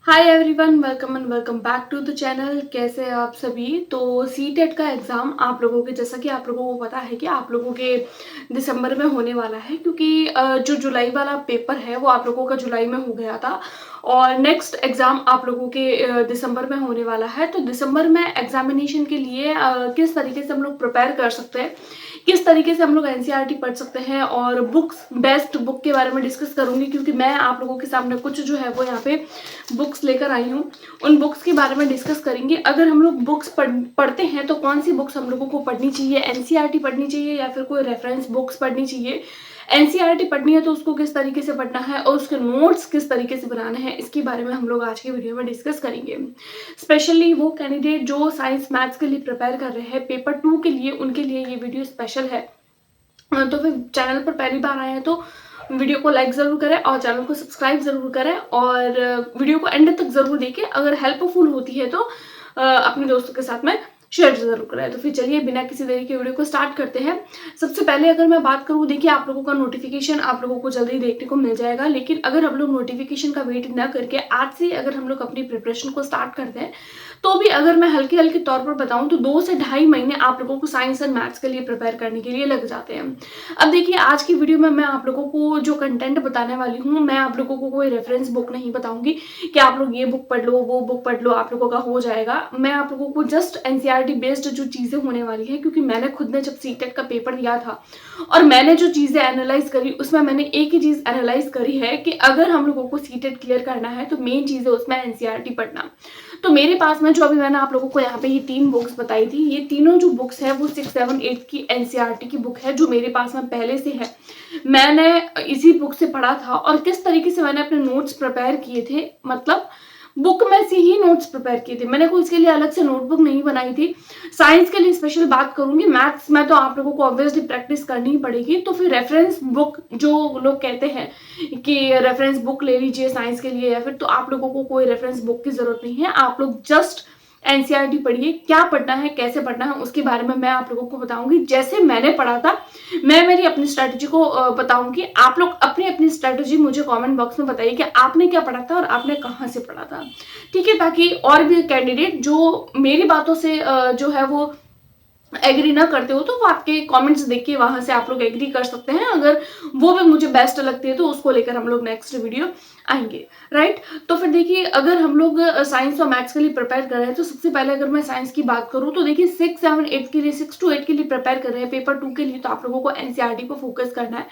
Hi everyone, welcome and welcome back to the channel. कैसे हैं आप सभी। तो सीटेट का एग्ज़ाम आप लोगों के, जैसा कि आप लोगों को पता है कि आप लोगों के दिसंबर में होने वाला है, क्योंकि जो जुलाई वाला पेपर है वो आप लोगों का जुलाई में हो गया था और नेक्स्ट एग्ज़ाम आप लोगों के दिसंबर में होने वाला है। तो दिसंबर में एग्जामिनेशन के लिए किस तरीके से हम लोग प्रिपेयर कर सकते हैं, किस तरीके से हम लोग एनसीईआरटी पढ़ सकते हैं और बुक्स, बेस्ट बुक के बारे में डिस्कस करूंगी, क्योंकि मैं आप लोगों के सामने कुछ जो है वो यहाँ पे बुक्स लेकर आई हूँ। उन बुक्स के बारे में डिस्कस करेंगे। अगर हम लोग बुक्स पढ़ते हैं तो कौन सी बुक्स हम लोगों को पढ़नी चाहिए, एनसीईआरटी पढ़नी चाहिए या फिर कोई रेफरेंस बुक्स पढ़नी चाहिए। एनसीईआरटी पढ़नी है तो उसको किस तरीके से पढ़ना है और उसके नोट्स किस तरीके से बनाने हैं, इसके बारे में हम लोग आज की वीडियो में डिस्कस करेंगे। स्पेशली वो कैंडिडेट जो साइंस मैथ्स के लिए प्रिपेयर कर रहे हैं पेपर 2 के लिए, उनके लिए ये वीडियो स्पेशल है। तो फिर चैनल पर पहली बार आए हैं तो वीडियो को लाइक ज़रूर करें और चैनल को सब्सक्राइब ज़रूर करें और वीडियो को एंड तक ज़रूर देखें। अगर हेल्पफुल होती है तो अपने दोस्तों के साथ में शेयर ज़रूर करें। तो फिर चलिए बिना किसी देरी के वीडियो को स्टार्ट करते हैं। सबसे पहले अगर मैं बात करूँ, देखिए आप लोगों का नोटिफिकेशन आप लोगों को जल्दी देखने को मिल जाएगा, लेकिन अगर हम लोग नोटिफिकेशन का वेट ना करके आज से अगर हम लोग अपनी प्रिपरेशन को स्टार्ट करते हैं तो भी अगर मैं हल्के हल्के तौर पर बताऊं तो 2 से ढाई महीने आप लोगों को साइंस एंड मैथ्स के लिए प्रिपेयर करने के लिए लग जाते हैं। अब देखिए आज की वीडियो में मैं आप लोगों को जो कंटेंट बताने वाली हूँ, मैं आप लोगों को कोई रेफरेंस बुक नहीं बताऊंगी कि आप लोग ये बुक पढ़ लो, वो बुक पढ़ लो, आप लोगों का हो जाएगा। मैं आप लोगों को जस्ट एनसीईआरटी बेस्ड जो चीजें होने वाली है, क्योंकि मैंने खुद ने जब सीटेट का पेपर दिया था और मैंने जो चीजें एनालाइज करी उसमें मैंने एक ही चीज एनालाइज करी है कि अगर हम लोगों को सीटेट क्लियर करना है तो मेन चीज है उसमें एनसीईआरटी पढ़ना। तो मेरे पास में जो अभी मैंने आप लोगों को यहाँ पे ये 3 बुक्स बताई थी, ये तीनों जो बुक्स है वो 6, 7, 8 की एनसीईआरटी की बुक है जो मेरे पास में पहले से है। मैंने इसी बुक से पढ़ा था और किस तरीके से मैंने अपने नोट्स प्रिपेयर किए थे, मतलब बुक में से ही नोट्स प्रिपेयर किए थे। मैंने कोई इसके लिए अलग से नोटबुक नहीं बनाई थी। साइंस के लिए स्पेशल बात करूंगी, मैथ्स में तो आप लोगों को ऑब्वियसली प्रैक्टिस करनी ही पड़ेगी। तो फिर रेफरेंस बुक जो लोग कहते हैं कि रेफरेंस बुक ले लीजिए साइंस के लिए, या फिर तो आप लोगों को कोई रेफरेंस बुक की जरूरत नहीं है। आप लोग जस्ट एनसीईआरटी पढ़िए, क्या पढ़ना है, कैसे पढ़ना है, उसके बारे में मैं आप लोगों को बताऊंगी जैसे मैंने पढ़ा था। मैं मेरी अपनी स्ट्रेटजी को बताऊंगी। आप लोग अपनी अपनी स्ट्रेटजी मुझे कमेंट बॉक्स में बताइए कि आपने क्या पढ़ा था और आपने कहाँ से पढ़ा था, ठीक है, ताकि और भी कैंडिडेट जो मेरी बातों से जो है वो एग्री ना करते हो तो वो आपके कमेंट्स देख के वहां से आप लोग एग्री कर सकते हैं। अगर वो भी मुझे बेस्ट लगती है तो उसको लेकर हम लोग नेक्स्ट वीडियो आएंगे, राइट। तो फिर देखिए अगर हम लोग साइंस और मैथ्स के लिए प्रिपेयर कर रहे हैं तो सबसे पहले अगर मैं साइंस की बात करूं तो देखिए 6, 7, 8 के लिए, 6 to 8 के लिए प्रिपेयर कर रहे हैं पेपर 2 के लिए, तो आप लोगों को एनसीईआरटी पर फोकस करना है।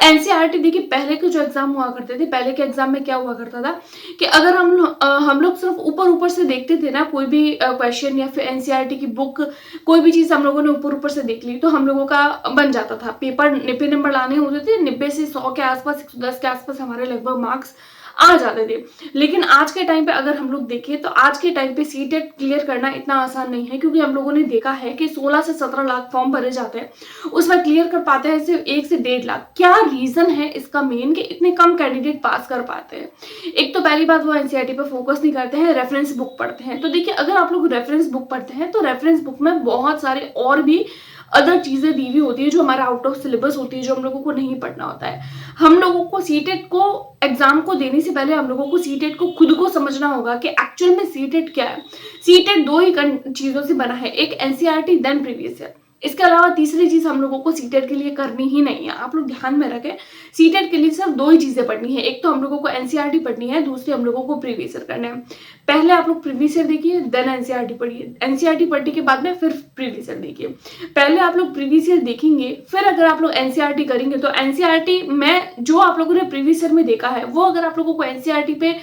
एनसीईआरटी देखिए पहले के जो एग्जाम हुआ करते थे, पहले के एग्जाम में क्या हुआ करता था कि अगर हम लोग सिर्फ ऊपर ऊपर से देखते थे ना कोई भी क्वेश्चन या फिर एनसीईआरटी की बुक, कोई भी चीज हम लोगों ने ऊपर ऊपर से देख ली तो हम लोगों का बन जाता था। पेपर 90 नंबर लाने होते थे, 90 से 100 के आसपास, 110 के आसपास हमारे लगभग मार्क्स आ जाते थे। लेकिन आज के टाइम पे अगर हम लोग देखें तो आज के टाइम पे सीटेट क्लियर करना इतना आसान नहीं है, क्योंकि हम लोगों ने देखा है कि 16 से 17 लाख फॉर्म भरे जाते हैं, उसमें क्लियर कर पाते हैं सिर्फ 1 से 1.5 लाख। क्या रीजन है इसका मेन कि इतने कम कैंडिडेट पास कर पाते हैं? एक तो पहली बात वो एनसीईआरटी पर फोकस नहीं करते हैं, रेफरेंस बुक पढ़ते हैं। तो देखिए अगर आप लोग रेफरेंस बुक पढ़ते हैं तो रेफरेंस बुक में बहुत सारे और भी अदर चीजें दी हुई होती है जो हमारा आउट ऑफ सिलेबस होती है, जो हम लोगों को नहीं पढ़ना होता है। हम लोगों को सीटेट को एग्जाम को देने से पहले हम लोगों को सीटेट को खुद को समझना होगा कि एक्चुअल में सीटेट क्या है। सीटेट 2 ही चीजों से बना है, एक एनसीईआरटी देन प्रीवियस ईयर। इसके अलावा तीसरी चीज हम लोगों को सीटेट के लिए करनी ही नहीं है। आप लोग ध्यान में रखें, सीटेट के लिए सिर्फ 2 ही चीजें पढ़नी है, एक तो हम लोगों को एनसीईआरटी पढ़नी है, दूसरी हम लोगों को प्रीवियस ईयर करना है। पहले आप लोग प्रीवियस ईयर देखिए, देन एनसीईआरटी पढ़िए, एनसीईआरटी पढ़ने के बाद में फिर प्रीवियस ईयर देखिए। पहले आप लोग प्रीवियस ईयर देखेंगे, फिर अगर आप लोग एनसीईआरटी करेंगे तो एनसीईआरटी में जो आप लोगों ने प्रीवियस ईयर में देखा है वो अगर आप लोगों को एनसीईआरटी पे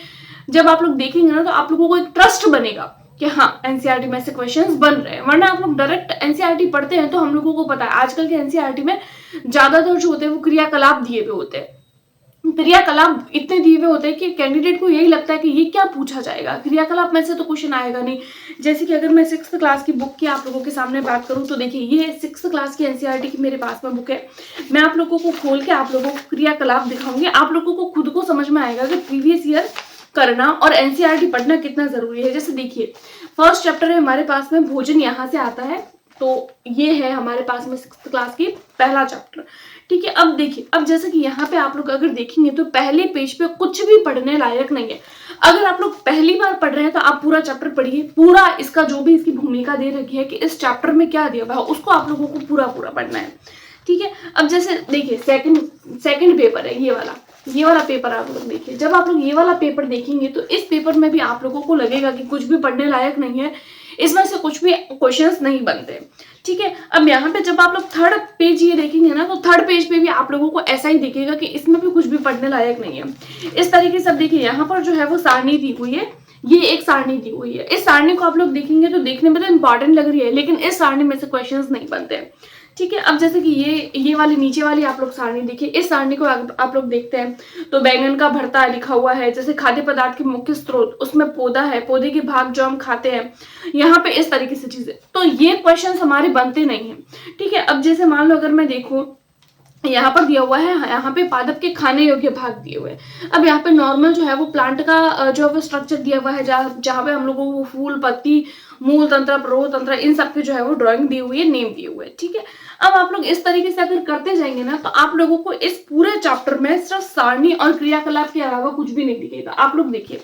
जब आप लोग देखेंगे ना तो आप लोगों को एक ट्रस्ट बनेगा कि हाँ एनसीईआरटी में से क्वेश्चंस बन रहे हैं। वरना आप लोग डायरेक्ट एनसीईआरटी पढ़ते हैं तो हम लोगों को पता है आजकल के एनसीईआरटी में ज्यादातर जो होते हैं वो क्रियाकलाप दिए हुए होते हैं। क्रियाकलाप इतने दिए हुए होते हैं कि कैंडिडेट को यही लगता है कि ये क्या पूछा जाएगा, क्रियाकलाप में से तो क्वेश्चन आएगा नहीं। जैसे कि अगर मैं 6th क्लास की बुक की आप लोगों के सामने बात करूं तो देखिए ये 6th क्लास की एनसीईआरटी की मेरे पास में बुक है। मैं आप लोगों को खोल के आप लोगों को क्रियाकलाप दिखाऊंगी, आप लोगों को खुद को समझ में आएगा कि प्रीवियस ईयर करना और एनसीईआरटी पढ़ना कितना जरूरी है। जैसे देखिए फर्स्ट चैप्टर है हमारे पास में भोजन, यहाँ से आता है तो ये है हमारे पास में 6th क्लास की पहला चैप्टर। ठीक है, अब देखिए, अब जैसे कि यहाँ पे आप लोग अगर देखेंगे तो पहले पेज पे कुछ भी पढ़ने लायक नहीं है। अगर आप लोग पहली बार पढ़ रहे हैं तो आप पूरा चैप्टर पढ़िए, पूरा इसका जो भी इसकी भूमिका दे रखी है कि इस चैप्टर में क्या दिया हुआ है उसको आप लोगों को पूरा पूरा पढ़ना है। ठीक है, अब जैसे देखिए सेकंड पेपर है ये वाला पेपर आप लोग देखिए। जब आप लोग ये वाला पेपर देखेंगे तो इस पेपर में भी आप लोगों को लगेगा कि कुछ भी पढ़ने लायक नहीं है, इसमें से कुछ भी क्वेश्चंस नहीं बनते। ठीक है, अब यहाँ पे जब आप लोग थर्ड पेज ये देखेंगे ना, तो थर्ड पेज पे भी आप लोगों को ऐसा ही दिखेगा कि इसमें भी कुछ भी पढ़ने लायक नहीं है। इस तरीके से अब देखिए यहाँ पर जो है वो सारणी दी हुई है, ये एक सारणी दी हुई है। इस सारणी को आप लोग देखेंगे तो देखने में तो इंपॉर्टेंट लग रही है, लेकिन इस सारणी में से क्वेश्चंस नहीं बनते। ठीक है, अब जैसे कि ये वाली नीचे वाली आप लोग सारणी देखिए, इस सारणी को आप लोग देखते हैं तो बैंगन का भरता लिखा हुआ है, जैसे खाद्य पदार्थ के मुख्य स्रोत, उसमें पौधा है, पौधे के भाग जो हम खाते हैं, यहाँ पे इस तरीके से चीजें, तो ये क्वेश्चन हमारे बनते नहीं है। ठीक है, अब जैसे मान लो अगर मैं देखूं यहाँ पर दिया हुआ है, यहाँ पे पादप के खाने योग्य भाग दिए हुए हैं। अब यहाँ पे नॉर्मल जो है वो प्लांट का जो है वो स्ट्रक्चर दिया हुआ है, जहाँ पे हम लोगों को फूल, पत्ती, मूल तंत्र, प्ररोह तंत्र, इन सब की जो है वो ड्राइंग दी हुई है, नेम दिए हुए हैं। ठीक है, अब आप लोग इस तरीके से अगर करते जाएंगे ना तो आप लोगों को इस पूरे चैप्टर में सिर्फ सारणी और क्रियाकलाप के अलावा कुछ भी नहीं दिखेगा। आप लोग देखिए,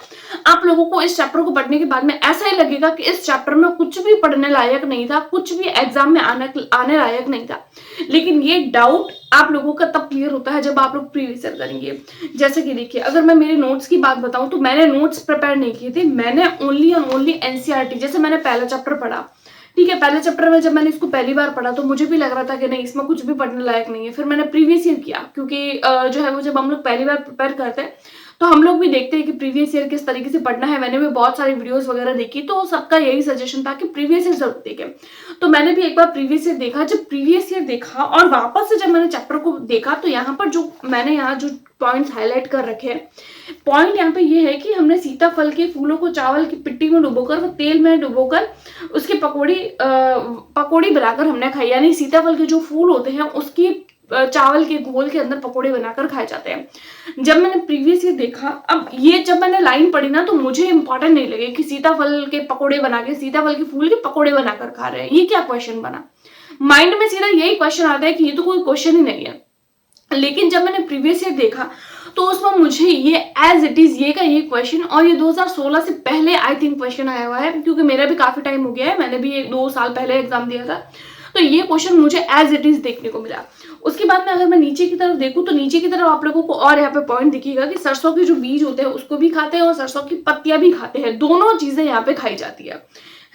आप लोगों को इस चैप्टर को पढ़ने के बाद में ऐसा ही लगेगा कि इस चैप्टर में कुछ भी पढ़ने लायक नहीं था, कुछ भी एग्जाम में आने लायक नहीं था। लेकिन ये डाउट आप लोगों का तब क्लियर होता है जब आप लोग प्रीवियस ईयर करेंगे। जैसे कि देखिए, अगर मैं मेरे नोट्स की बात बताऊं तो मैंने नोट्स प्रिपेयर नहीं किए थे, मैंने ओनली और ओनली एनसीईआरटी, जैसे मैंने पहला चैप्टर पढ़ा, ठीक है, पहले चैप्टर में जब मैंने इसको पहली बार पढ़ा तो मुझे भी लग रहा था कि नहीं इसमें कुछ भी पढ़ने लायक नहीं है। फिर मैंने प्रीवियस ईयर किया, क्योंकि जो है वो जब हम लोग पहली बार प्रिपेयर करते हैं तो हम लोग भी देखते हैं कि प्रीवियस ईयर किस तरीके से पढ़ना है। मैंने भी बहुत सारी वीडियोस वगैरह देखी, तो सबका यही सजेशन था कि प्रीवियस ईयर जरूर देखें। तो मैंने भी एक बार प्रीवियस ईयर देखा। जब प्रीवियस ईयर देखा और वापस से जब मैंने चैप्टर को देखा तो यहाँ पर जो मैंने यहाँ जो पॉइंट्स हाईलाइट कर रखे हैं, पॉइंट यहाँ पे ये है कि हमने सीताफल के फूलों को चावल की पिट्टी में डुबोकर, वो तेल में डुबोकर उसकी पकौड़ी बनाकर हमने खाई। यानी सीताफल के जो फूल होते हैं उसकी चावल के घोल के अंदर पकौड़े बनाकर खाए जाते हैं। जब मैंने प्रीवियस ईयर देखा, अब ये जब मैंने लाइन पढ़ी ना तो मुझे इंपॉर्टेंट नहीं लगे कि सीताफल के पकौड़े बना के, सीताफल के फूल के पकौड़े बनाकर खा रहे हैं, ये क्या क्वेश्चन बना। माइंड में सीधा यही क्वेश्चन आता है कि ये तो कोई क्वेश्चन ही नहीं है। लेकिन जब मैंने प्रीवियस ईयर देखा तो उसमें मुझे ये एज इट इज ये का ये क्वेश्चन, और ये 2016 से पहले आई थिंक क्वेश्चन आया हुआ है, क्योंकि मेरा भी काफी टाइम हो गया है, मैंने भी 2 साल पहले एग्जाम दिया था, तो ये क्वेश्चन मुझे एज इट इज देखने को मिला। उसके बाद में अगर मैं नीचे की तरफ देखूं तो नीचे की तरफ आप लोगों को और यहाँ पे पॉइंट दिखेगा कि सरसों के जो बीज होते हैं उसको भी खाते हैं और सरसों की पत्तियां भी खाते हैं, दोनों चीजें यहाँ पे खाई जाती है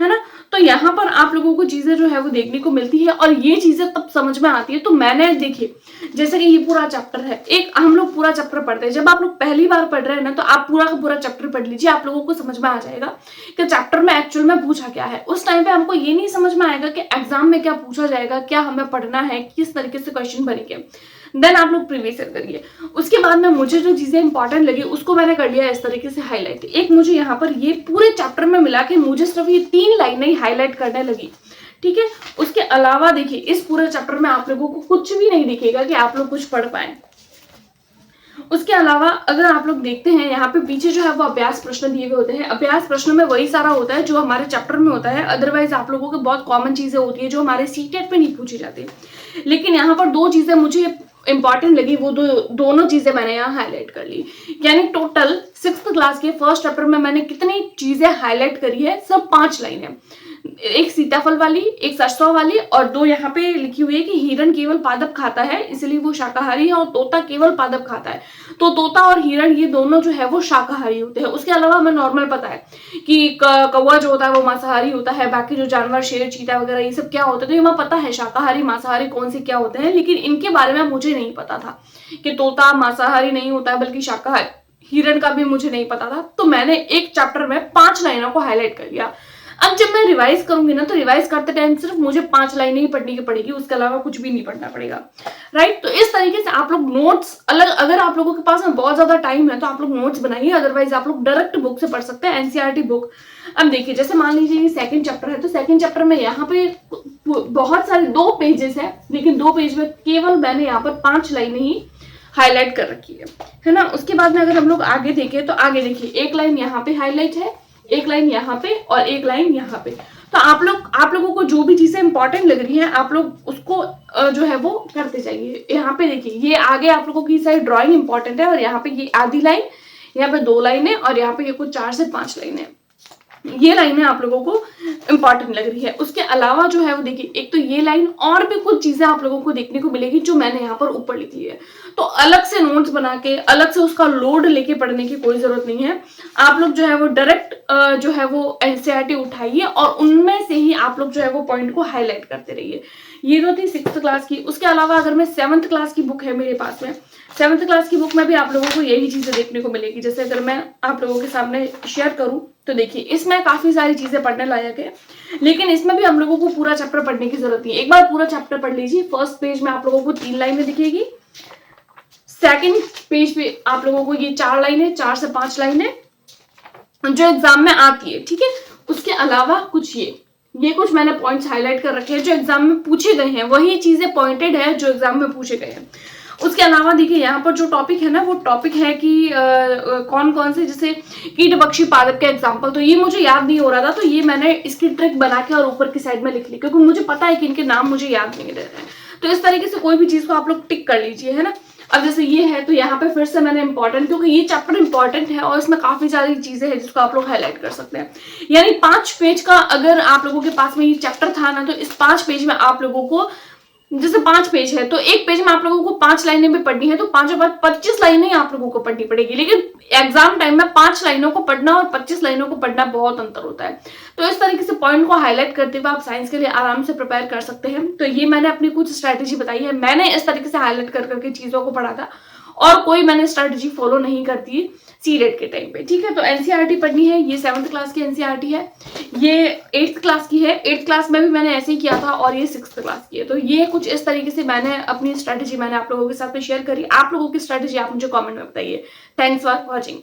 ना। तो यहाँ पर आप लोगों को चीजें जो है वो देखने को मिलती है और ये चीजें तब समझ में आती है। तो मैंने देखिए, जैसे कि ये पूरा चैप्टर है, एक हम लोग पूरा चैप्टर पढ़ते हैं, जब आप लोग पहली बार पढ़ रहे हैं ना तो आप पूरा का पूरा चैप्टर पढ़ लीजिए, आप लोगों को समझ में आ जाएगा कि चैप्टर में एक्चुअल में पूछा क्या है। उस टाइम पे हमको ये नहीं समझ में आएगा कि एग्जाम में क्या पूछा जाएगा, क्या हमें पढ़ना है, किस तरीके से क्वेश्चन बनेंगे। देन आप लोग प्रीवियस ईयर करिए। उसके बाद में मुझे जो चीजें इंपॉर्टेंट लगी उसको मैंने कर लिया इस तरीके से हाईलाइट। एक मुझे यहाँ पर ये पूरे चैप्टर में मिला के मुझे सिर्फ ये 3 लाइनें ही हाईलाइट करने लगी, ठीक है। उसके अलावा देखिए इस पूरे चैप्टर में आप लोगों को कुछ भी नहीं दिखेगा कि आप लोग कुछ पढ़ पाए। उसके अलावा अगर आप लोग देखते हैं यहाँ पे पीछे जो है वो अभ्यास प्रश्न दिए हुए होते हैं। अभ्यास प्रश्न में वही सारा होता है जो हमारे चैप्टर में होता है, अदरवाइज आप लोगों के बहुत कॉमन चीजें होती है जो हमारे सीटेट पे नहीं पूछी जाती। लेकिन यहाँ पर 2 चीजें मुझे इंपॉर्टेंट लगी, वो दोनों चीजें मैंने यहाँ हाईलाइट कर ली। यानी टोटल 6th क्लास के फर्स्ट चैप्टर में मैंने कितनी चीजें हाईलाइट करी है, सब 5 लाइनें, एक सीताफल वाली, एक सरसों वाली, और 2 यहाँ पे लिखी हुई है कि हिरण केवल पादप खाता है इसलिए वो शाकाहारी है, और तोता केवल पादप खाता है। तो तोता और हिरण ये दोनों जो है वो शाकाहारी होते हैं। उसके अलावा हमें नॉर्मल पता है कि कौवा जो होता है वो मांसाहारी होता है, बाकी जो जानवर शेर, चीता वगैरह ये सब क्या होते हैं, तो ये हमें पता है शाकाहारी मांसाहारी कौन से क्या होते हैं। लेकिन इनके बारे में मुझे नहीं पता था कि तोता मांसाहारी नहीं होता है बल्कि शाकाहारी, हिरण का भी मुझे नहीं पता था। तो मैंने एक चैप्टर में 5 लाइनों को हाईलाइट कर लिया। अब जब मैं रिवाइज करूंगी ना तो रिवाइज करते टाइम सिर्फ मुझे 5 लाइनें ही पढ़नी की पड़ेगी, उसके अलावा कुछ भी नहीं पढ़ना पड़ेगा, राइट। तो इस तरीके से आप लोग नोट्स अलग, अगर आप लोगों के पास में बहुत ज्यादा टाइम है तो आप लोग नोट्स बनाइए, अदरवाइज आप लोग डायरेक्ट बुक से पढ़ सकते हैं, एनसीईआरटी बुक। अब देखिए जैसे मान लीजिए ये 2nd चैप्टर है, तो 2nd चैप्टर में यहाँ पे बहुत सारे 2 पेजेस है, लेकिन 2 पेज में केवल मैंने यहाँ पर 5 लाइनें ही हाईलाइट कर रखी है ना। उसके बाद में अगर हम लोग आगे देखें तो आगे देखिए एक लाइन यहाँ पे हाईलाइट है, एक लाइन यहाँ पे और एक लाइन यहाँ पे। तो आप लोगों को जो भी चीजें इंपॉर्टेंट लग रही हैं आप लोग उसको जो है वो करते जाइए। यहाँ पे देखिए ये आगे आप लोगों की साइड ड्राइंग इंपॉर्टेंट है, और यहाँ पे ये आधी लाइन, यहाँ पे 2 लाइनें, और यहाँ पे ये कुछ 4 से 5 लाइनें, ये लाइनें आप लोगों को इंपॉर्टेंट लग रही है। उसके अलावा जो है वो देखिए एक तो ये लाइन, और भी कुछ चीजें आप लोगों को देखने को मिलेगी जो मैंने यहाँ पर ऊपर लिखी है। तो अलग से नोट्स बना के अलग से उसका लोड लेके पढ़ने की कोई जरूरत नहीं है। आप लोग जो है वो डायरेक्ट जो है वो एनसीईआरटी उठाइए और उनमें से ही आप लोग जो है वो पॉइंट को हाईलाइट करते रहिए। ये तो थी 6th क्लास की। उसके अलावा अगर मैं 7th क्लास की बुक है मेरे पास में, 7th क्लास की बुक में भी आप लोगों को यही चीजें देखने को मिलेगी। जैसे अगर मैं आप लोगों के सामने शेयर करूं तो देखिए इसमें काफी सारी चीजें पढ़ने लायक है, लेकिन इसमें भी हम लोगों को पूरा चैप्टर पढ़ने की जरूरत नहीं है। एक बार पूरा चैप्टर पढ़ लीजिए। फर्स्ट पेज में आप लोगों को 3 लाइनें दिखेगी, सेकंड पेज पे आप लोगों को ये 4 लाइनें, 4 से 5 लाइनें जो एग्जाम में आती है, ठीक है। उसके अलावा कुछ ये कुछ मैंने पॉइंट्स हाईलाइट कर रखे हैं जो एग्जाम में पूछे गए हैं, वही चीजें पॉइंटेड है जो एग्जाम में पूछे गए हैं। उसके अलावा देखिए यहाँ पर जो टॉपिक है ना, वो टॉपिक है कि कौन कौन से, जैसे कीट पक्षी पादप के एग्जाम्पल, तो ये मुझे याद नहीं हो रहा था, तो ये मैंने इसकी ट्रिक बना के और ऊपर की साइड में लिख ली, क्योंकि मुझे पता है कि इनके नाम मुझे याद नहीं रह रहे हैं। तो इस तरीके से कोई भी चीज को आप लोग टिक कर लीजिए, है ना। अब जैसे ये है तो यहाँ पे फिर से मैंने इंपॉर्टेंट, क्योंकि ये चैप्टर इंपॉर्टेंट है और इसमें काफी सारी चीजें हैं जिसको आप लोग हाईलाइट कर सकते हैं। यानी 5 पेज का अगर आप लोगों के पास में ये चैप्टर था ना, तो इस 5 पेज में आप लोगों को, जैसे 5 पेज है तो एक पेज में आप लोगों को 5 लाइनें भी पढ़नी है, तो 5 बाद 25 लाइनें आप लोगों को पढ़नी पड़ेगी। लेकिन एग्जाम टाइम में 5 लाइनों को पढ़ना और 25 लाइनों को पढ़ना बहुत अंतर होता है। तो इस तरीके से पॉइंट को हाईलाइट करते हुए आप साइंस के लिए आराम से प्रिपेयर कर सकते हैं। तो ये मैंने अपनी कुछ स्ट्रैटेजी बताई है, मैंने इस तरीके से हाईलाइट कर करके चीजों को पढ़ा था, और कोई मैंने स्ट्रैटेजी फॉलो नहीं करती सीटेट के टाइम पे, ठीक है। तो एनसीईआरटी पढ़नी है, ये 7th क्लास की एनसीईआरटी है, ये 8th क्लास की है, 8th क्लास में भी मैंने ऐसे ही किया था, और ये 6th क्लास की है। तो ये कुछ इस तरीके से मैंने अपनी स्ट्रैटेजी मैंने आप लोगों के साथ में शेयर करी। आप लोगों की स्ट्रैटेजी आप मुझे कमेंट में बताइए। Thanks for watching.